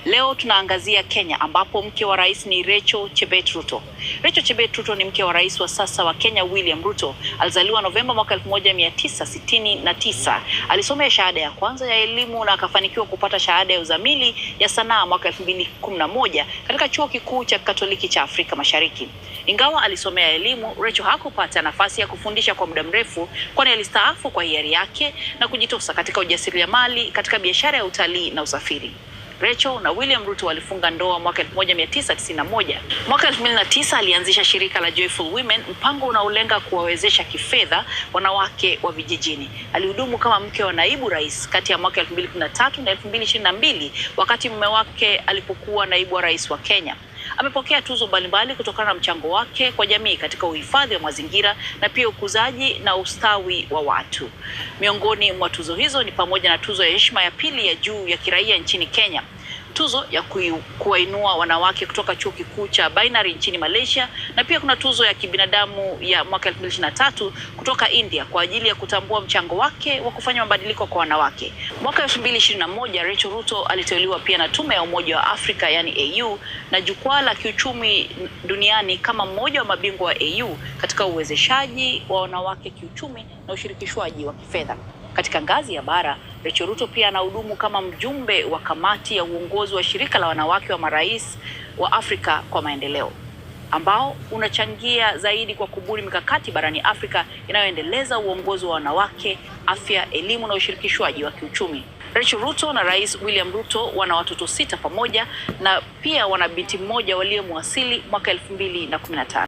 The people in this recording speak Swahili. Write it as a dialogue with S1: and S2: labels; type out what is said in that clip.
S1: Leo tunaangazia Kenya ambapo mke wa rais ni Rachel Chebet Ruto. Rachel Chebet Ruto ni mke wa rais wa sasa wa Kenya William Ruto. Alizaliwa Novemba mwaka 1969. Alisomea shahada ya kwanza ya elimu na akafanikiwa kupata shahada ya uzamili ya sanaa mwaka 2011 katika chuo kikuu cha Katoliki cha Afrika Mashariki. Ingawa alisomea elimu, Rachel hakupata nafasi ya kufundisha kwa muda mrefu, kwani alistaafu kwa hiari yake na kujitosa katika ujasiriamali katika biashara ya utalii na usafiri. Rachel na William Ruto walifunga ndoa mwaka 1991. Mwaka 2009 alianzisha shirika la Joyful Women, mpango unaolenga kuwawezesha kifedha wanawake wa vijijini. Alihudumu kama mke wa naibu rais kati ya mwaka 2013 na 2022 wakati mume wake alipokuwa naibu wa rais wa Kenya. Amepokea tuzo mbalimbali kutokana na mchango wake kwa jamii katika uhifadhi wa mazingira na pia ukuzaji na ustawi wa watu. Miongoni mwa tuzo hizo ni pamoja na tuzo ya heshima ya pili ya juu ya kiraia nchini Kenya, tuzo ya kuwainua wanawake kutoka chuo kikuu cha Binary nchini Malaysia, na pia kuna tuzo ya kibinadamu ya mwaka 2023 kutoka India kwa ajili ya kutambua mchango wake wa kufanya mabadiliko kwa wanawake. Mwaka 2021 Rachel Ruto aliteuliwa pia na Tume ya Umoja wa Afrika yani AU na Jukwaa la Kiuchumi Duniani kama mmoja wa mabingwa wa AU katika uwezeshaji wa wanawake kiuchumi na ushirikishwaji wa kifedha. Katika ngazi ya bara, Rachel Ruto pia anahudumu kama mjumbe wa kamati ya uongozi wa shirika la wanawake wa marais wa Afrika kwa maendeleo, ambao unachangia zaidi kwa kubuni mikakati barani Afrika inayoendeleza uongozi wa wanawake, afya, elimu na ushirikishwaji wa kiuchumi. Rachel Ruto na Rais William Ruto wana watoto 6 pamoja na pia wana binti mmoja waliyemwasili mwaka 2015.